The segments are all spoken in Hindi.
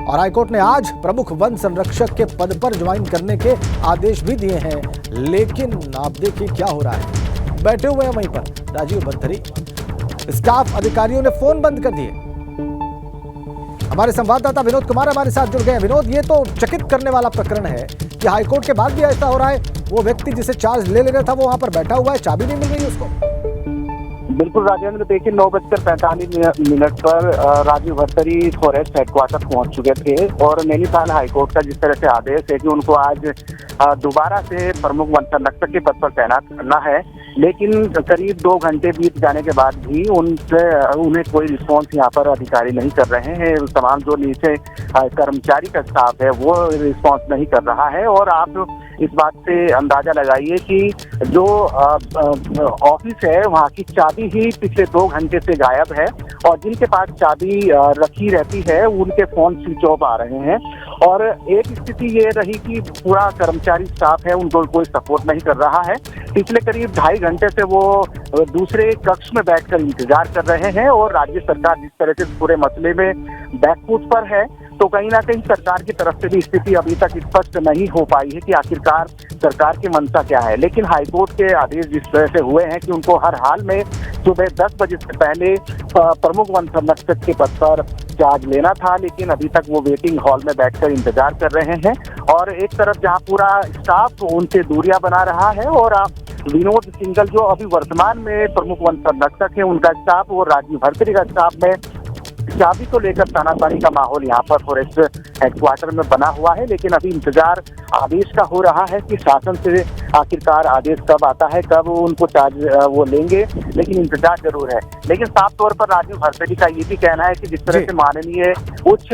और हाईकोर्ट ने आज प्रमुख वन संरक्षक के पद पर ज्वाइन करने के आदेश भी दिए हैं। लेकिन आप देखिए क्या हो रहा है। बैठे हुए हैं वहीं पर राजीव भरथरी, स्टाफ अधिकारियों ने फोन बंद कर दिए। हमारे संवाददाता विनोद कुमार हमारे साथ जुड़ गए। विनोद, ये तो चकित करने वाला प्रकरण है कि हाईकोर्ट के बाद भी ऐसा हो रहा है। वो व्यक्ति जिसे चार्ज ले लेना था वो वहां पर बैठा हुआ है, चाबी नहीं मिल रही उसको। बिल्कुल राजेंद्र, देखिए 9:45 पर राजीव भरथरी फॉरेस्ट हेडक्वार्टर पहुंच चुके थे और नैनीताल हाईकोर्ट का जिस तरह से आदेश है कि उनको आज दोबारा से प्रमुख वन संरक्षक के पद पर तैनात करना है, लेकिन करीब 2 घंटे बीत जाने के बाद भी उन्हें कोई रिस्पॉन्स यहाँ पर अधिकारी नहीं कर रहे हैं। तमाम जो नीचे कर्मचारी का स्टाफ है वो रिस्पॉन्स नहीं कर रहा है। और आप इस बात से अंदाजा लगाइए कि जो ऑफिस है वहाँ की चाबी ही पिछले 2 घंटे से गायब है और जिनके पास चाबी रखी रहती है उनके फोन स्विच ऑफ आ रहे हैं। और एक स्थिति ये रही कि पूरा कर्मचारी स्टाफ है उनको कोई सपोर्ट नहीं कर रहा है। पिछले करीब 2.5 घंटे से वो दूसरे कक्ष में बैठकर इंतजार कर रहे हैं और राज्य सरकार जिस तरह से पूरे मसले में बैकफुट पर है, तो कहीं ना कहीं सरकार की तरफ से भी स्थिति अभी तक स्पष्ट नहीं हो पाई है कि आखिरकार सरकार की मंशा क्या है। लेकिन हाईकोर्ट के आदेश जिस तरह से हुए हैं कि उनको हर हाल में सुबह 10 बजे से पहले प्रमुख वन संरक्षक के पद पर चार्ज लेना था, लेकिन अभी तक वो वेटिंग हॉल में बैठकर इंतजार कर रहे हैं। और एक तरफ जहां पूरा स्टाफ उनसे दूरियां बना रहा है और विनोद सिंघल जो अभी वर्तमान में प्रमुख वन संरक्षक है उनका स्टाफ और राजीव भरथरी का स्टाफ में चाबी को लेकर तानातानी का माहौल यहाँ पर फॉरेस्ट हेडक्वार्टर में बना हुआ है। लेकिन अभी इंतजार आदेश का हो रहा है कि शासन से आखिरकार आदेश कब आता है, कब उनको चार्ज वो लेंगे, लेकिन इंतजार जरूर है। लेकिन साफ तौर पर राजीव भरथरी का ये भी कहना है कि जिस तरह से माननीय उच्च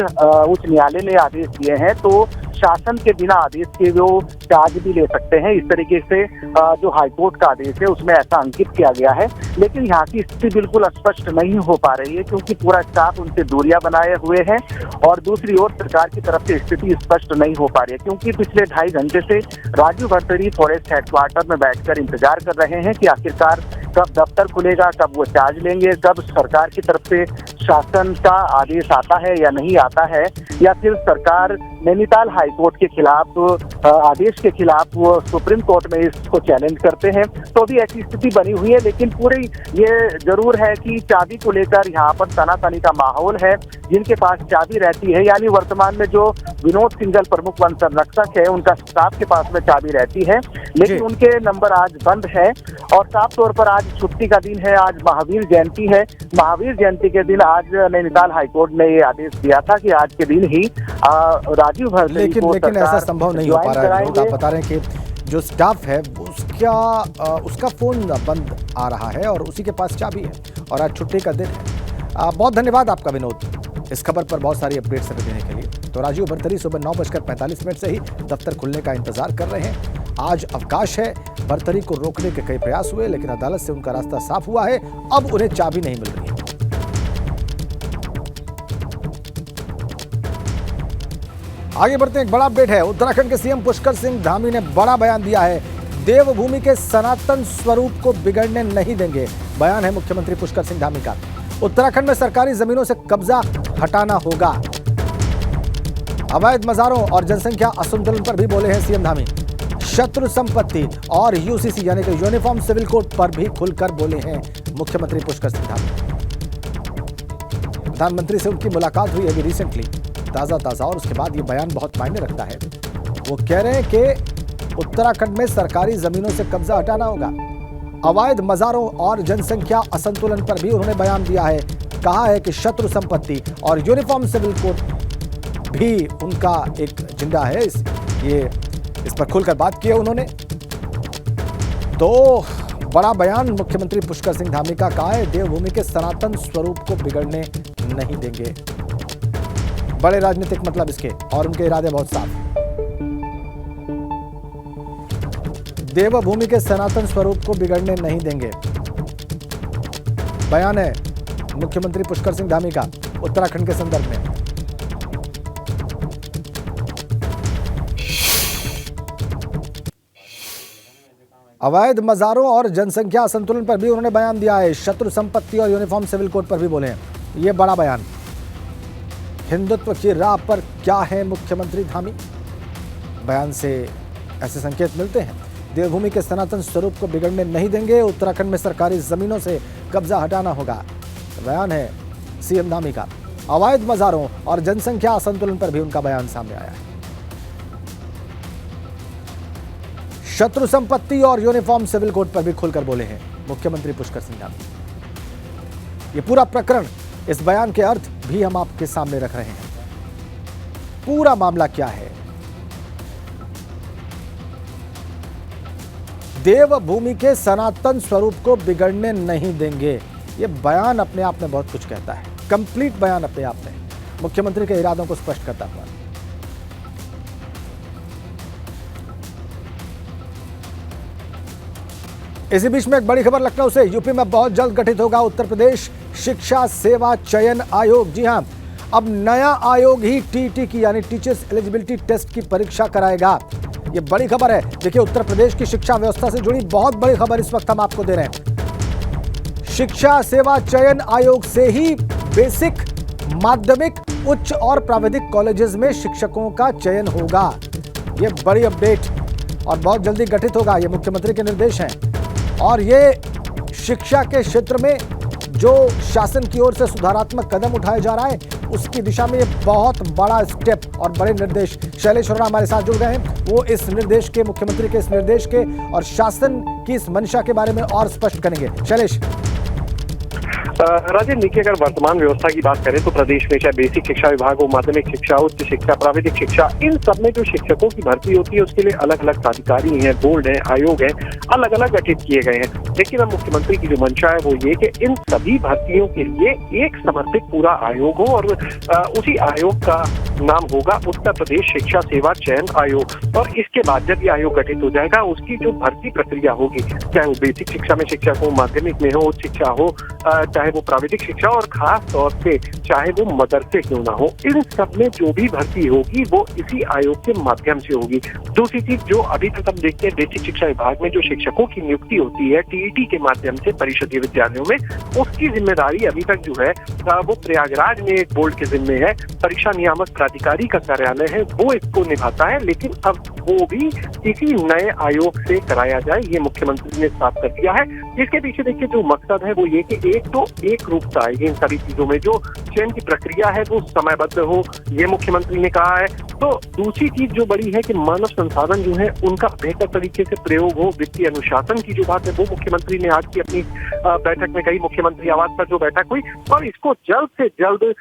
न्यायालय ने आदेश दिए हैं तो शासन के बिना आदेश के वो चार्ज भी ले सकते हैं। इस तरीके से जो हाईकोर्ट का आदेश है उसमें ऐसा अंकित किया गया है। लेकिन यहाँ की स्थिति बिल्कुल स्पष्ट नहीं हो पा रही है क्योंकि पूरा स्टाफ उनसे दूरियां बनाए हुए हैं और दूसरी ओर सरकार की तरफ से स्थिति स्पष्ट नहीं हो पा रही है क्योंकि पिछले 2.5 घंटे से राजीव भरथरी फॉरेस्ट हेडक्वार्टर में बैठकर इंतजार कर रहे हैं कि आखिरकार कब दफ्तर खुलेगा, कब वो चार्ज लेंगे, कब सरकार की तरफ से शासन का आदेश आता है या नहीं आता है, या फिर सरकार नैनीताल हाईकोर्ट के खिलाफ आदेश के खिलाफ वो सुप्रीम कोर्ट में इसको चैलेंज करते हैं। तो भी ऐसी स्थिति बनी हुई है। लेकिन पूरी ये जरूर है कि चाबी को लेकर यहाँ पर तानातानी का माहौल है। जिनके पास चाबी रहती है, यानी वर्तमान में जो विनोद सिंघल प्रमुख वन संरक्षक है उनका स्टाफ के पास में चाबी रहती है, लेकिन उनके नंबर आज बंद है। और साफ तौर पर आज छुट्टी का दिन है, आज महावीर जयंती है। महावीर जयंती के दिन आज नैनीताल हाईकोर्ट ने ये आदेश दिया था कि आज के दिन ही राजीव भरथरी को लेकिन ऐसा संभव नहीं हो पा रहा है। आप बता रहे हैं कि जो स्टाफ है उसका फोन बंद आ रहा है और उसी के पास चाबी है और आज छुट्टी का दिन है। बहुत धन्यवाद आपका विनोद, इस खबर पर बहुत सारी अपडेट्स देने के लिए। तो राजीव भरथरी सुबह 9:45 से ही दफ्तर खुलने का इंतजार कर रहे हैं। आज अवकाश है। भरथरी को रोकने के कई प्रयास हुए लेकिन अदालत से उनका रास्ता साफ हुआ है। अब उन्हें चाबी नहीं मिल रही है। आगे बढ़ते हैं, एक बड़ा अपडेट है। उत्तराखंड के सीएम पुष्कर सिंह धामी ने बड़ा बयान दिया है। देवभूमि के सनातन स्वरूप को बिगड़ने नहीं देंगे, बयान है मुख्यमंत्री पुष्कर सिंह धामी का। उत्तराखंड में सरकारी जमीनों से कब्जा हटाना होगा। अवैध मजारों और जनसंख्या असंतुलन पर भी बोले हैं सीएम धामी। शत्रु संपत्ति और यूसीसी यानी कि यूनिफॉर्म सिविल कोड पर भी खुलकर बोले हैं मुख्यमंत्री पुष्कर सिंह धामी। प्रधानमंत्री से उनकी मुलाकात हुई अभी रिसेंटली, ताजा और उसके बाद ये बयान बहुत मायने रखता है। वो कह रहे हैं कि उत्तराखंड में सरकारी जमीनों से कब्जा हटाना होगा। अवैध मजारों और जनसंख्या असंतुलन पर भी उन्होंने बयान दिया है। कहा है कि शत्रु संपत्ति और यूनिफॉर्म सिविल कोड भी उनका एक एजेंडा है। इस पर खुलकर बात की है उन्होंने। तो बड़ा बयान मुख्यमंत्री पुष्कर सिंह धामी का। कहा है देवभूमि के सनातन स्वरूप को बिगड़ने नहीं देंगे। बड़े राजनीतिक मतलब इसके और उनके इरादे बहुत साफ। देवभूमि के सनातन स्वरूप को बिगड़ने नहीं देंगे, बयान है मुख्यमंत्री पुष्कर सिंह धामी का उत्तराखंड के संदर्भ में। अवैध मजारों और जनसंख्या असंतुलन पर भी उन्होंने बयान दिया है। शत्रु संपत्ति और यूनिफॉर्म सिविल कोड पर भी बोले हैं। ये बड़ा बयान। हिंदुत्व की राह पर क्या है मुख्यमंत्री धामी? बयान से ऐसे संकेत मिलते हैं। देवभूमि के सनातन स्वरूप को बिगड़ने नहीं देंगे, उत्तराखंड में सरकारी जमीनों से कब्जा हटाना होगा। बयान है सीएम धामी का। अवैध मजारों और जनसंख्या असंतुलन पर भी उनका बयान सामने आया है। शत्रु संपत्ति और यूनिफॉर्म सिविल कोड पर भी खुलकर बोले हैं मुख्यमंत्री पुष्कर सिंह धामी। ये पूरा प्रकरण, इस बयान के अर्थ भी हम आपके सामने रख रहे हैं। पूरा मामला क्या है? देवभूमि के सनातन स्वरूप को बिगड़ने नहीं देंगे। ये बयान अपने आप में बहुत कुछ कहता है। कंप्लीट बयान अपने आप में मुख्यमंत्री के इरादों को स्पष्ट करता हुआ। इसी बीच में एक बड़ी खबर लखनऊ से। यूपी में बहुत जल्द गठित होगा उत्तर प्रदेश शिक्षा सेवा चयन आयोग। जी हां, अब नया आयोग ही टीटी की यानी टीचर्स एलिजिबिलिटी टेस्ट की परीक्षा कराएगा। ये बड़ी खबर है। देखिए, उत्तर प्रदेश की शिक्षा व्यवस्था से जुड़ी बहुत बड़ी खबर इस वक्त हम आपको दे रहे हैं। शिक्षा सेवा चयन आयोग से ही बेसिक, माध्यमिक, उच्च और प्राविधिक कॉलेजेस में शिक्षकों का चयन होगा। ये बड़ी अपडेट और बहुत जल्दी गठित होगा। ये मुख्यमंत्री के निर्देश हैं और ये शिक्षा के क्षेत्र में जो शासन की ओर से सुधारात्मक कदम उठाया जा रहा है उसकी दिशा में ये बहुत बड़ा स्टेप और बड़े निर्देश। शैलेश अरोड़ा हमारे साथ जुड़ गए हैं। वो इस निर्देश के, मुख्यमंत्री के इस निर्देश के और शासन की इस मंशा के बारे में और स्पष्ट करेंगे। शैलेश। राजेंद्र, देखिए, अगर वर्तमान व्यवस्था की बात करें तो प्रदेश में चाहे बेसिक शिक्षा विभाग हो, माध्यमिक शिक्षा, उच्च शिक्षा, प्राविधिक शिक्षा, इन सब में जो शिक्षकों की भर्ती होती है उसके लिए अलग अलग प्राधिकारी हैं, बोर्ड हैं, आयोग हैं, अलग अलग गठित किए गए हैं। लेकिन अब मुख्यमंत्री की जो मंशा है वो ये कि इन सभी भर्तियों के लिए एक समर्पित पूरा आयोग हो और उसी आयोग का नाम होगा उत्तर प्रदेश शिक्षा सेवा चयन आयोग। और इसके बाद जब ये आयोग गठित हो जाएगा उसकी जो भर्ती प्रक्रिया होगी, चाहे वो बेसिक शिक्षा में शिक्षक हो, माध्यमिक में हो, उच्च शिक्षा हो, चाहे वो प्राविधिक शिक्षा और खास तौर पे चाहे वो मदरसे क्यों ना हो, इन सब में जो भी भर्ती होगी वो इसी आयोग के माध्यम से होगी। दूसरी चीज, जो अभी तक हम देखते हैं बेसिक शिक्षा विभाग में जो शिक्षकों की नियुक्ति होती है टीईटी के माध्यम से परिषदीय विद्यालयों में, उसकी जिम्मेदारी अभी तक जो है वो प्रयागराज में एक बोर्ड के जिम्मे है। परीक्षा नियामक प्राधिकारी का कार्यालय है वो इसको निभाता है, लेकिन अब वो भी इसी नए आयोग से कराया जाए, ये मुख्यमंत्री ने साफ कर दिया है। इसके पीछे देखिए जो मकसद है वो ये कि एक तो एक रूपता आएगी इन सभी चीजों में, जो चयन की प्रक्रिया है वो समयबद्ध हो, ये मुख्यमंत्री ने कहा है। तो दूसरी चीज जो बड़ी है कि मानव संसाधन जो है उनका बेहतर तरीके से प्रयोग हो, वित्तीय अनुशासन की जो बात है वो मुख्यमंत्री ने आज की अपनी बैठक में कही, मुख्यमंत्री आवास पर जो बैठक हुई, और इसको जल्द से जल्द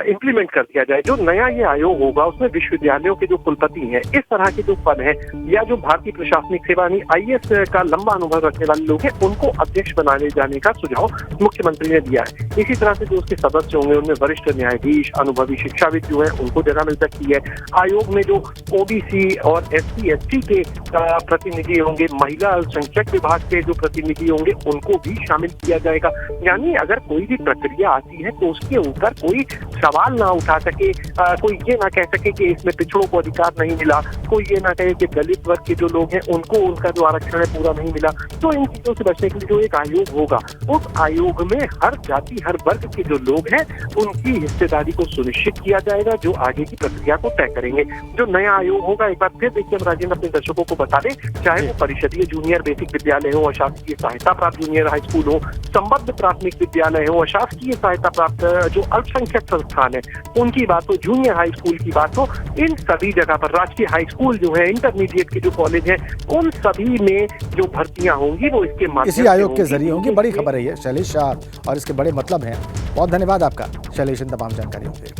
इम्प्लीमेंट कर दिया जाए। जो नया ये आयोग होगा उसमें विश्वविद्यालयों के जो कुलपति हैं, इस तरह के जो पद हैं या जो भारतीय प्रशासनिक सेवा यानी आईएएस का लंबा अनुभव रखने वाले लोग हैं उनको अध्यक्ष बनाने जाने का सुझाव मुख्यमंत्री ने दिया है। इसी तरह से जो उसके सदस्य होंगे उनमें वरिष्ठ न्यायाधीश, अनुभवी शिक्षाविद जो है उनको जगह मिल सकती है। आयोग में जो ओबीसी और एससी एसटी के प्रतिनिधि होंगे, महिला अल्पसंख्यक विभाग के जो प्रतिनिधि होंगे उनको भी शामिल किया जाएगा। यानी अगर कोई भी प्रक्रिया आती है तो उसके ऊपर कोई सवाल ना उठा सके, कोई ये ना कह सके कि इसमें पिछड़ों को अधिकार नहीं मिला, कोई ये ना कहे कि दलित वर्ग के जो लोग हैं उनको उनका जो आरक्षण है पूरा नहीं मिला। तो इन चीजों से बचने के लिए जो एक आयोग होगा, उस आयोग में हर जाति हर वर्ग के जो लोग हैं उनकी हिस्सेदारी को सुनिश्चित किया जाएगा, जो आगे की प्रक्रिया को तय करेंगे। जो नया आयोग होगा, एक बार फिर देखिए हम राजेंद्र अपने दर्शकों को बता दें, चाहे वो परिषदीय जूनियर बेसिक विद्यालय हो, अशासकीय सहायता प्राप्त जूनियर हाई स्कूल हो, संबद्ध प्राथमिक विद्यालय हो, अशासकीय सहायता प्राप्त जो अल्पसंख्यक संस्थान है उनकी बात हो, जूनियर हाई स्कूल की बात हो, इन सभी जगह पर राजकीय हाई स्कूल जो है, इंटरमीडिएट के जो कॉलेज हैं, उन सभी में जो भर्तियां होंगी वो इसके माध्यम इसी आयोग के जरिए होंगी। बड़ी खबर है ये शैलेश, और इसके बड़े मतलब हैं। बहुत धन्यवाद आपका शैलेश इन तमाम जानकारियों के लिए।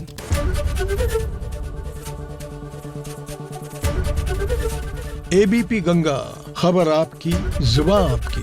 एबीपी गंगा, खबर आपकी, जुबान आपकी।